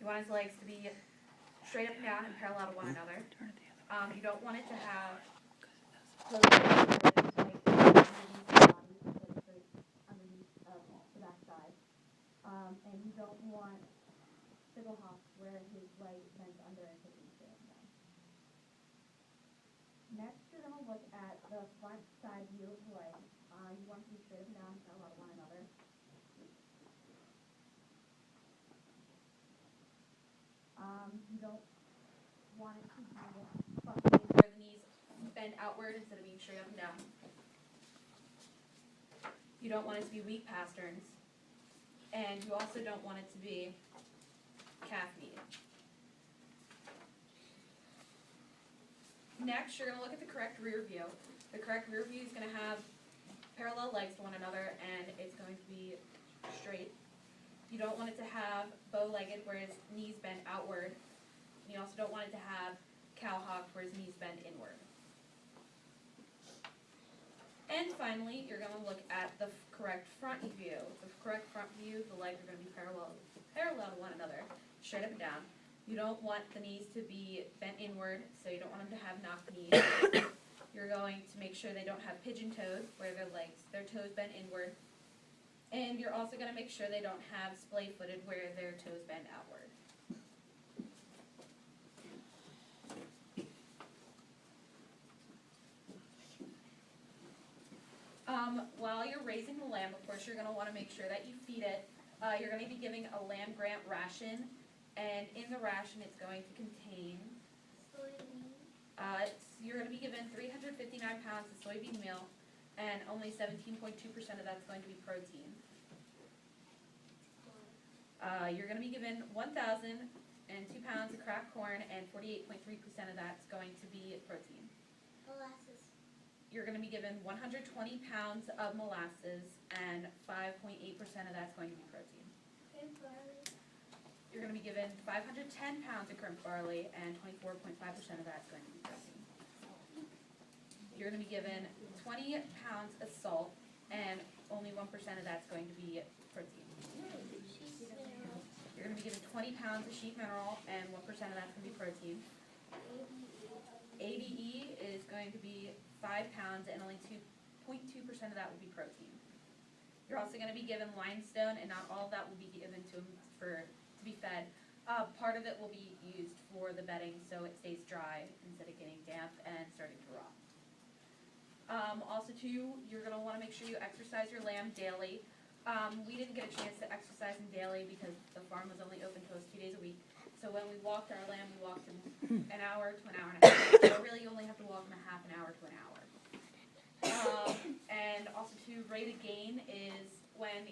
You want his legs to be straight up and down and parallel to one another. You don't want it to have close like underneath the body, like straight underneath the backside. And you don't want fiddle hops where his leg bends under and taking straight up and down. Next, you're going to look at the front side view of the leg. You want it to be straight up and down, parallel to one another. You don't want it to be bucking where the knees bend outward instead of being straight up and down. You don't want it to be weak pasterns. And you also don't want it to be calf knee. Next, you're going to look at the correct rear view. The correct rear view is going to have parallel legs to one another, and it's going to be straight. You don't want it to have bow-legged where his knees bend outward. And you also don't want it to have cow-hocked where his knees bend inward. And finally, you're going to look at the correct front view. The correct front view, the legs are going to be parallel to one another, straight up and down. You don't want the knees to be bent inward, so you don't want them to have knocked knees. You're going to make sure they don't have pigeon toes, where their toes bend inward. And you're also going to make sure they don't have splay-footed, where their toes bend outward. While you're raising the lamb, of course, you're going to want to make sure that you feed it. You're going to be giving a lamb grant ration, and in the ration it's going to contain, you're going to be given 359 pounds of soybean meal, and only 17.2% of that's going to be protein. You're going to be given 1,002 pounds of cracked corn, and 48.3% of that's going to be protein. Molasses. You're going to be given 120 pounds of molasses, and 5.8% of that's going to be protein. Crimped barley. You're going to be given 510 pounds of crimped barley, and 24.5% of that's going to be protein. You're going to be given 20 pounds of salt, and only 1% of that's going to be protein. Sheep mineral. You're going to be given 20 pounds of sheep mineral, and 1% of that's going to be protein. ADE is going to be 5 pounds, and only 2.2% of that will be protein. You're also going to be given limestone, and not all of that will be given to him to be fed. Part of it will be used for the bedding so it stays dry instead of getting damp and starting to rot. Also, too, you're going to want to make sure you exercise your lamb daily. We didn't get a chance to exercise him daily because the farm was only open to us 2 days a week. So when we walked our lamb, we walked him an hour to an hour and a half. So really you only have to walk him a half an hour to an hour. And also to rate of gain is when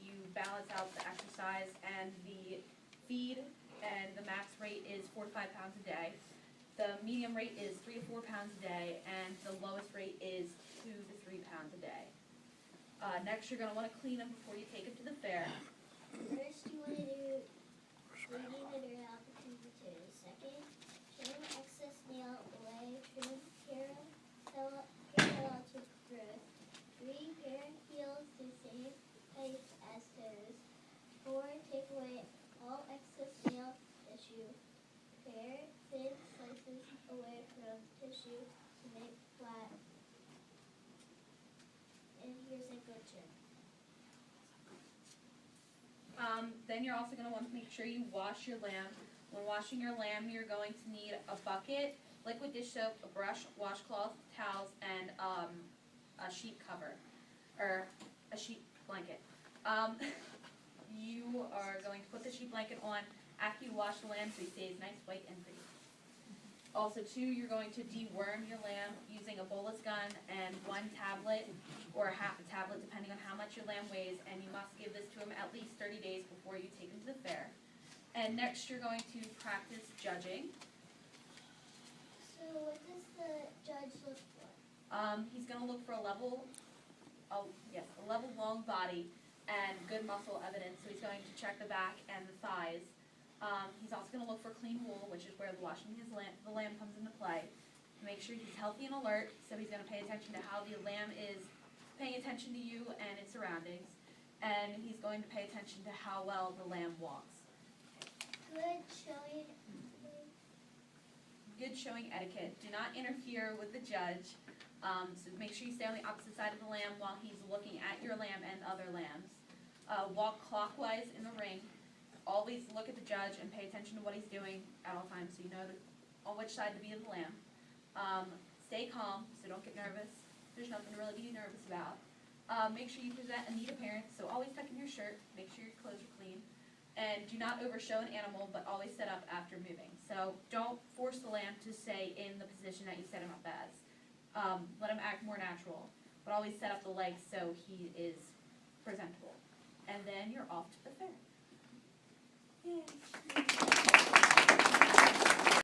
you balance out the exercise and the feed, and the max rate is 4 to 5 pounds a day. The medium rate is 3 to 4 pounds a day, and the lowest rate is 2 to 3 pounds a day. Next, you're going to want to clean him before you take him to the fair. First, you want to do cleaning and air out between the two. Second, trim excess nail away, trim parallel to growth. 3, parent heels the same height as toes. 4, take away all excess nail tissue. Pare thin slices away from tissue to make flat. And here's a good trim. Then you're also going to want to make sure you wash your lamb. When washing your lamb, you're going to need a bucket, liquid dish soap, a brush, washcloth, towels, and a sheet cover, or a sheet blanket. You are going to put the sheet blanket on after you wash the lamb so he stays nice, white, and pretty. Also, too, you're going to deworm your lamb using a bolus gun and 1 tablet or half a tablet, depending on how much your lamb weighs, and you must give this to him at least 30 days before you take him to the fair. And next, you're going to practice judging. So what does the judge look for? He's going to look for a level, long body and good muscle evidence. So he's going to check the back and the thighs. He's also going to look for clean wool, which is where the washing the lamb comes into play. Make sure he's healthy and alert, so he's going to pay attention to how the lamb is paying attention to you and its surroundings. And he's going to pay attention to how well the lamb walks. Good good showing etiquette. Do not interfere with the judge. So make sure you stay on the opposite side of the lamb while he's looking at your lamb and other lambs. Walk clockwise in the ring. Always look at the judge and pay attention to what he's doing at all times so you know on which side to be of the lamb. Stay calm, so don't get nervous. There's nothing to really be nervous about. Make sure you present a neat appearance, so always tuck in your shirt, make sure your clothes are clean. And do not overshow an animal, but always set up after moving. So don't force the lamb to stay in the position that you set him up as. Let him act more natural, but always set up the legs so he is presentable. And then you're off to the fair. Yay.